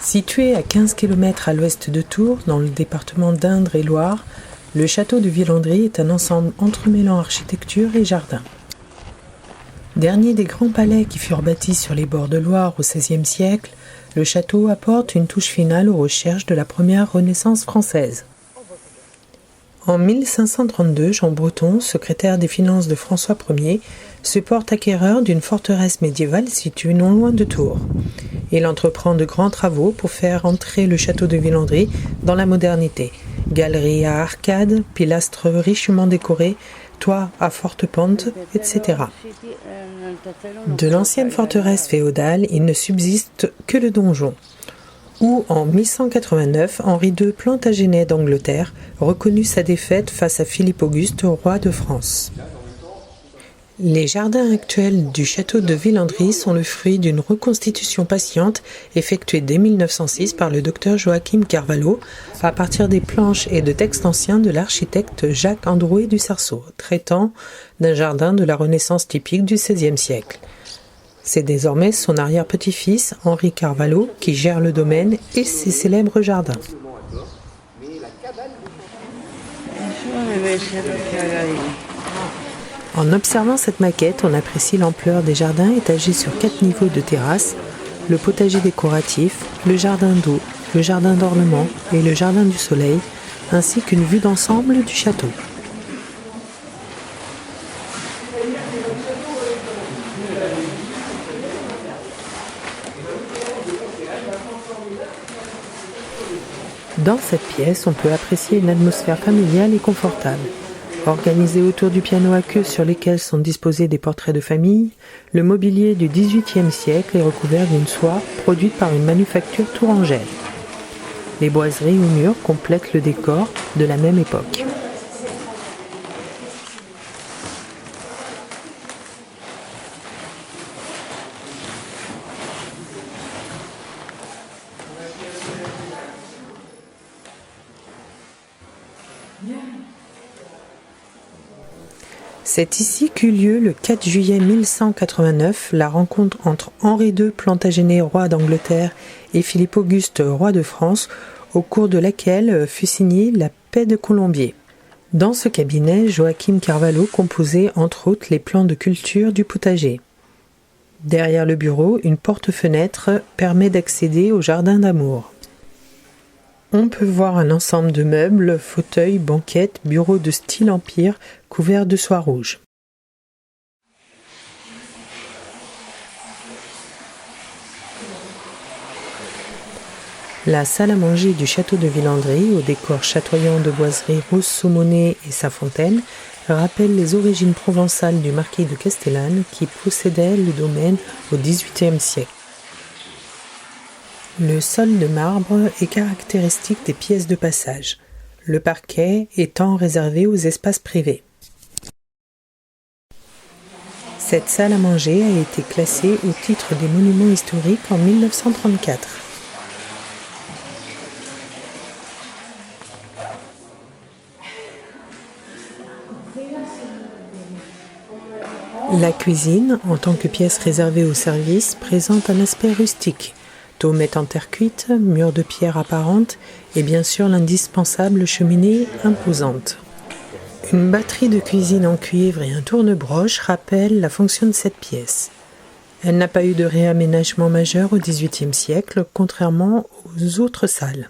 Situé à 15 km à l'ouest de Tours, dans le département d'Indre et Loire, le château de Villandry est un ensemble entremêlant architecture et jardin. Dernier des grands palais qui furent bâtis sur les bords de Loire au XVIe siècle, le château apporte une touche finale aux recherches de la première Renaissance française. En 1532, Jean Breton, secrétaire des finances de François Ier, se porte acquéreur d'une forteresse médiévale située non loin de Tours. Il entreprend de grands travaux pour faire entrer le château de Villandry dans la modernité. Galeries à arcades, pilastres richement décorés, toits à forte pente, etc. De l'ancienne forteresse féodale, il ne subsiste que le donjon, où en 1189, Henri II Plantagenet d'Angleterre reconnut sa défaite face à Philippe Auguste, roi de France. Les jardins actuels du château de Villandry sont le fruit d'une reconstitution patiente effectuée dès 1906 par le docteur Joachim Carvalho à partir des planches et de textes anciens de l'architecte Jacques Androuet du Cerceau, traitant d'un jardin de la Renaissance typique du XVIe siècle. C'est désormais son arrière-petit-fils, Henri Carvalho, qui gère le domaine et ses célèbres jardins. En observant cette maquette, on apprécie l'ampleur des jardins étagés sur 4 niveaux de terrasse, le potager décoratif, le jardin d'eau, le jardin d'ornement et le jardin du soleil, ainsi qu'une vue d'ensemble du château. Dans cette pièce, on peut apprécier une atmosphère familiale et confortable. Organisé autour du piano à queue sur lesquels sont disposés des portraits de famille, le mobilier du XVIIIe siècle est recouvert d'une soie produite par une manufacture tourangelle. Les boiseries aux murs complètent le décor de la même époque. C'est ici qu'eut lieu le 4 juillet 1189 la rencontre entre Henri II Plantagenet, roi d'Angleterre, et Philippe Auguste, roi de France, au cours de laquelle fut signée la paix de Colombier. Dans ce cabinet, Joachim Carvalho composait entre autres les plans de culture du potager. Derrière le bureau, une porte-fenêtre permet d'accéder au jardin d'amour. On peut voir un ensemble de meubles, fauteuils, banquettes, bureaux de style empire, couverts de soie rouge. La salle à manger du château de Villandry, au décor chatoyant de boiseries rose saumonée et sa fontaine, rappelle les origines provençales du marquis de Castellane qui possédait le domaine au XVIIIe siècle. Le sol de marbre est caractéristique des pièces de passage, le parquet étant réservé aux espaces privés. Cette salle à manger a été classée au titre des monuments historiques en 1934. La cuisine, en tant que pièce réservée au service, présente un aspect rustique. Taumettes en terre cuite, murs de pierre apparente et bien sûr l'indispensable cheminée imposante. Une batterie de cuisine en cuivre et un tourne-broche rappellent la fonction de cette pièce. Elle n'a pas eu de réaménagement majeur au XVIIIe siècle, contrairement aux autres salles.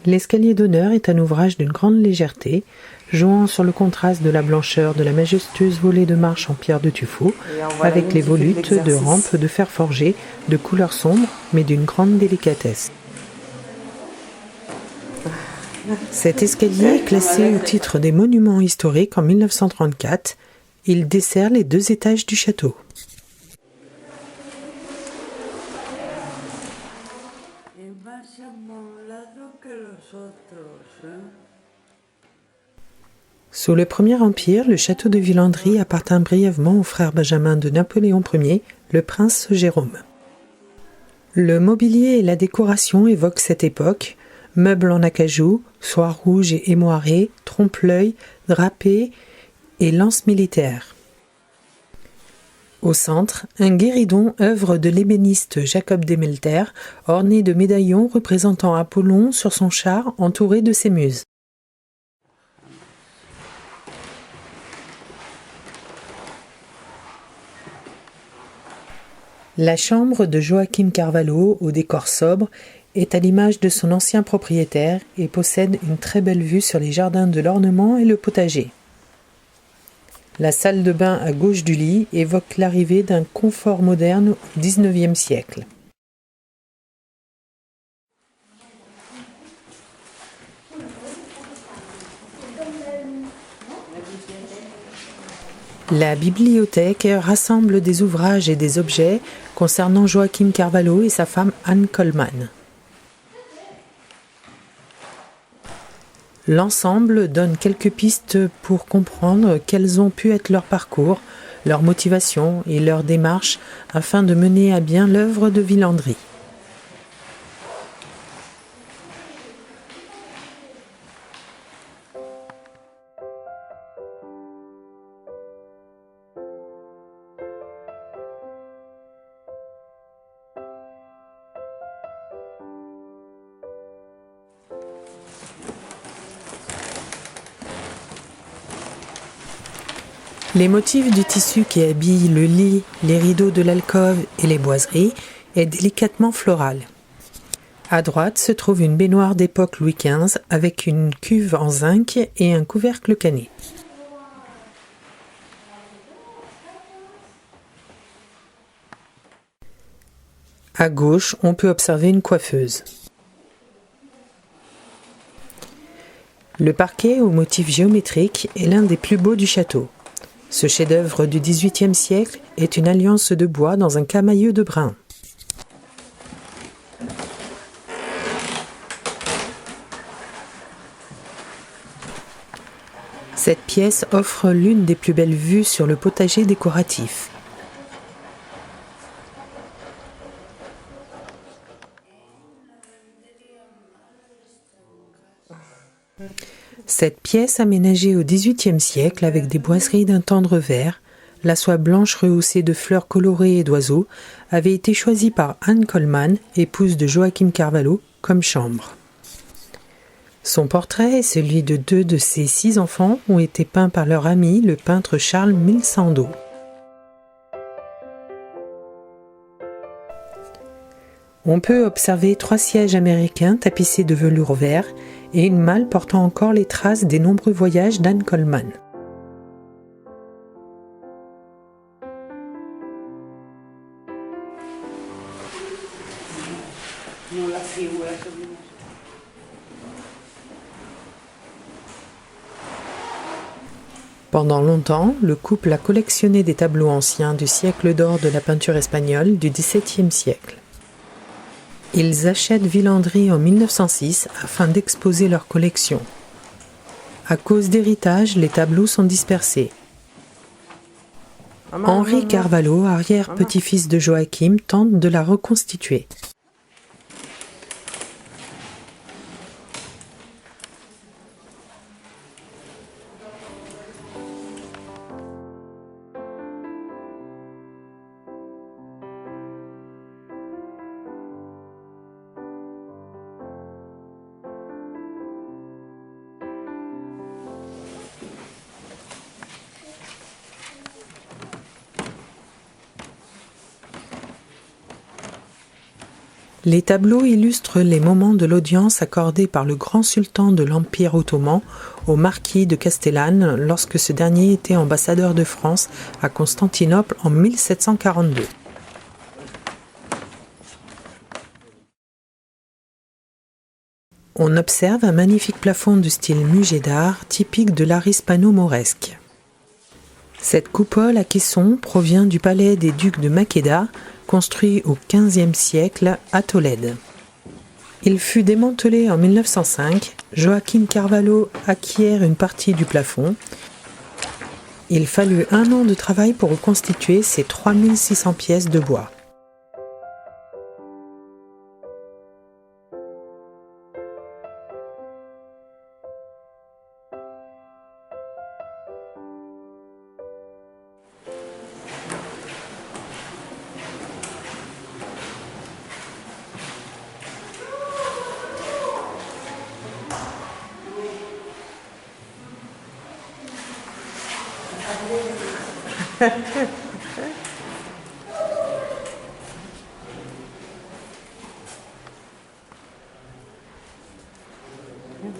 L'escalier d'honneur est un ouvrage d'une grande légèreté, jouant sur le contraste de la blancheur de la majestueuse volée de marche en pierre de tuffeau, avec les volutes de rampes de fer forgé, de couleur sombre, mais d'une grande délicatesse. Cet escalier est classé au titre des monuments historiques en 1934. Il dessert les 2 étages du château. Sous le Premier Empire, le château de Villandry appartint brièvement au frère Benjamin de Napoléon Ier, le prince Jérôme. Le mobilier et la décoration évoquent cette époque, meubles en acajou, soie rouge et émoirée, trompe-l'œil, drapés et lance militaire. Au centre, un guéridon, œuvre de l'ébéniste Jacob Demeter, orné de médaillons représentant Apollon sur son char entouré de ses muses. La chambre de Joaquim Carvalho, au décor sobre, est à l'image de son ancien propriétaire et possède une très belle vue sur les jardins de l'ornement et le potager. La salle de bain à gauche du lit évoque l'arrivée d'un confort moderne au XIXe siècle. La bibliothèque rassemble des ouvrages et des objets concernant Joaquim Carvalho et sa femme Anne Coleman. L'ensemble donne quelques pistes pour comprendre quels ont pu être leurs parcours, leurs motivations et leurs démarches afin de mener à bien l'œuvre de Villandry. Les motifs du tissu qui habille le lit, les rideaux de l'alcôve et les boiseries est délicatement floral. À droite se trouve une baignoire d'époque Louis XV avec une cuve en zinc et un couvercle canné. À gauche, on peut observer une coiffeuse. Le parquet aux motifs géométriques est l'un des plus beaux du château. Ce chef-d'œuvre du XVIIIe siècle est une alliance de bois dans un camailleux de brun. Cette pièce offre l'une des plus belles vues sur le potager décoratif. Cette pièce aménagée au XVIIIe siècle avec des boiseries d'un tendre vert, la soie blanche rehaussée de fleurs colorées et d'oiseaux, avait été choisie par Anne Coleman, épouse de Joaquim Carvalho, comme chambre. Son portrait et celui de 2 de ses 6 enfants ont été peints par leur ami, le peintre Charles Milsando. On peut observer 3 sièges américains tapissés de velours vert et une malle portant encore les traces des nombreux voyages d'Anne Coleman. Pendant longtemps, le couple a collectionné des tableaux anciens du siècle d'or de la peinture espagnole du XVIIe siècle. Ils achètent Villandry en 1906 afin d'exposer leur collection. À cause d'héritage, les tableaux sont dispersés. Henri Carvalho, arrière-petit-fils de Joachim, tente de la reconstituer. Les tableaux illustrent les moments de l'audience accordée par le grand sultan de l'Empire ottoman au marquis de Castellane lorsque ce dernier était ambassadeur de France à Constantinople en 1742. On observe un magnifique plafond de style mugédare typique de l'art hispano-mauresque. Cette coupole à caisson provient du palais des ducs de Maqueda, construit au XVe siècle à Tolède. Il fut démantelé en 1905. Joaquim Carvalho acquiert une partie du plafond. Il fallut 1 an de travail pour reconstituer ces 3600 pièces de bois.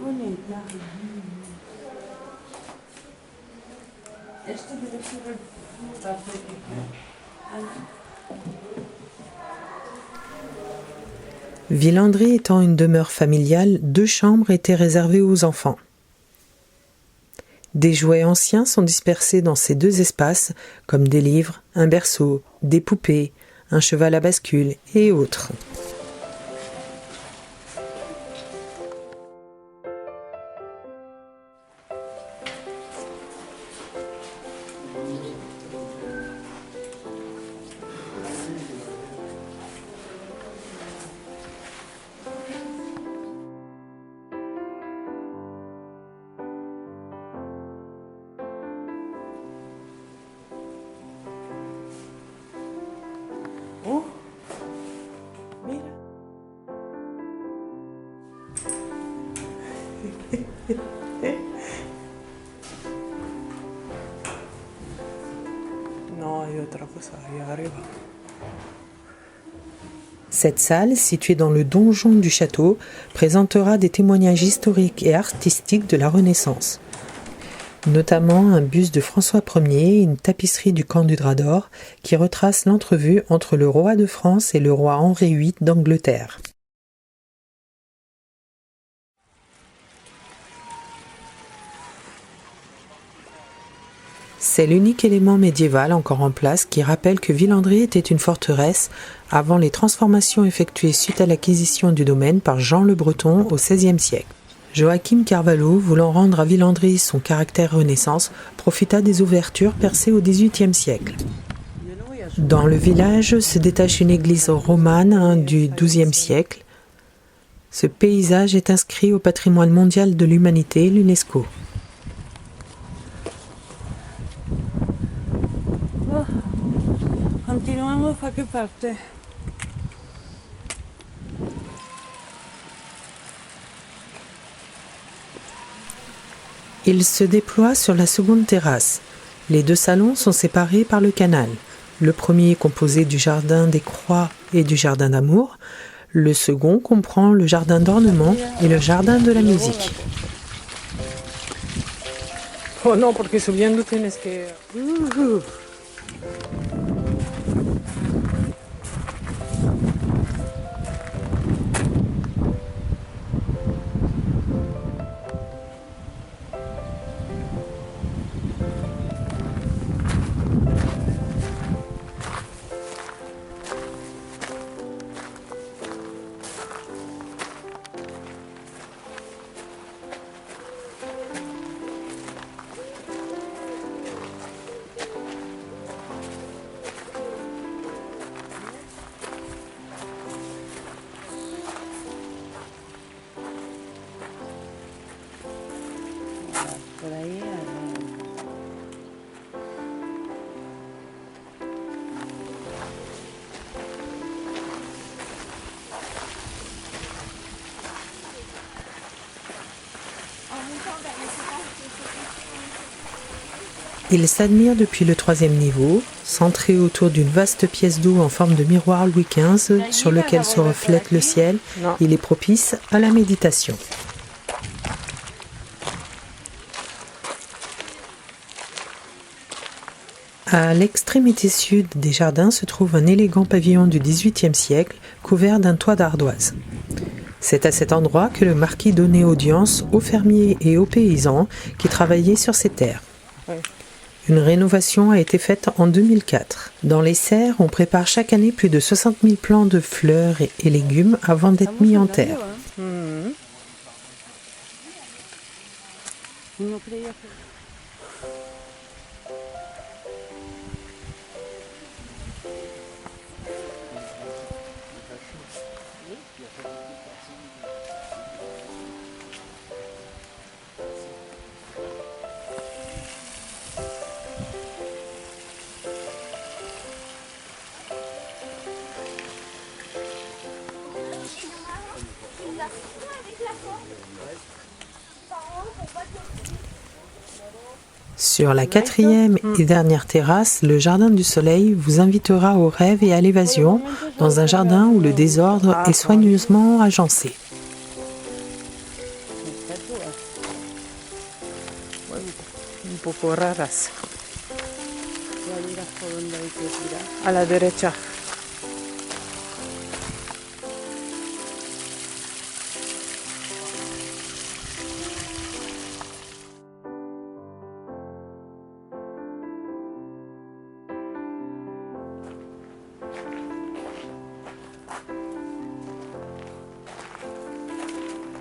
bonita. Esto debe ser el parte Villandry étant une demeure familiale, 2 chambres étaient réservées aux enfants. Des jouets anciens sont dispersés dans ces 2 espaces, comme des livres, un berceau, des poupées, un cheval à bascule et autres. Oh, mira. No, hay otra cosa ahí arriba. Cette salle, située dans le donjon du château, présentera des témoignages historiques et artistiques de la Renaissance. Notamment un buste de François Ier et une tapisserie du camp du Drap d'Or qui retrace l'entrevue entre le roi de France et le roi Henri VIII d'Angleterre. C'est l'unique élément médiéval encore en place qui rappelle que Villandry était une forteresse avant les transformations effectuées suite à l'acquisition du domaine par Jean le Breton au XVIe siècle. Joachim Carvalho, voulant rendre à Villandry son caractère Renaissance, profita des ouvertures percées au XVIIIe siècle. Dans le village se détache une église romane du XIIe siècle. Ce paysage est inscrit au patrimoine mondial de l'humanité, l'UNESCO. Oh, continuamos a qué parte. Il se déploie sur la seconde terrasse. Les 2 salons sont séparés par le canal. Le premier est composé du jardin des Croix et du jardin d'amour. Le second comprend le jardin d'ornement et le jardin de la musique. Oh non, porque subiendo tienes que... Por ahí. Il s'admire depuis le 3e niveau, centré autour d'une vaste pièce d'eau en forme de miroir Louis XV sur lequel se reflète le ciel. Il est propice à la méditation. À l'extrémité sud des jardins se trouve un élégant pavillon du XVIIIe siècle couvert d'un toit d'ardoise. C'est à cet endroit que le marquis donnait audience aux fermiers et aux paysans qui travaillaient sur ses terres. Une rénovation a été faite en 2004. Dans les serres, on prépare chaque année plus de 60 000 plants de fleurs et légumes avant d'être mis en terre. Sur la quatrième et dernière terrasse, le jardin du soleil vous invitera au rêve et à l'évasion dans un jardin où le désordre est soigneusement agencé. Un poco raras. Ya dirás por dónde hay que tirar. A la derecha.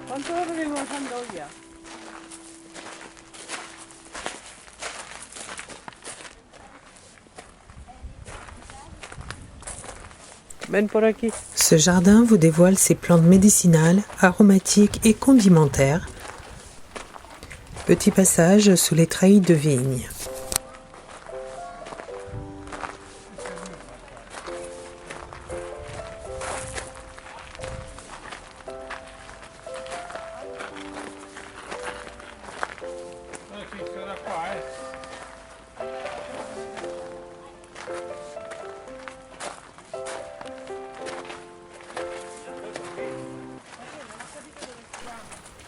¿Cuánto venimos andando ya? Ven por aquí. Ce jardin vous dévoile ses plantes médicinales, aromatiques et condimentaires. Petit passage sous les treillis de vigne.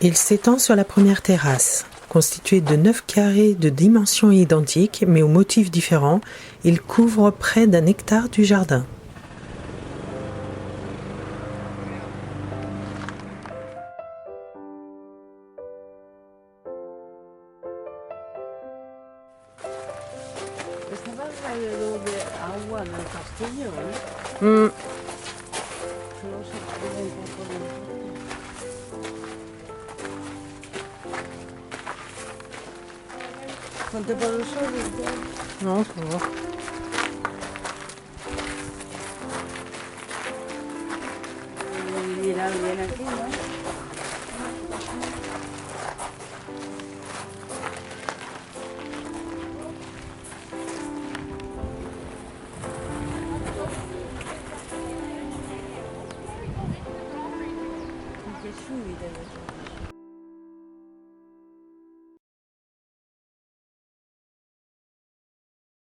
Il s'étend sur la première terrasse. Constitué de 9 carrés de dimensions identiques mais aux motifs différents, il couvre près d'1 hectare du jardin. Estaba alrededor de agua en el castillo, ¿eh? Solo se puede un poco de... Ponte por el sol, Non, ça va. y vivir alguien aquí, ¿no?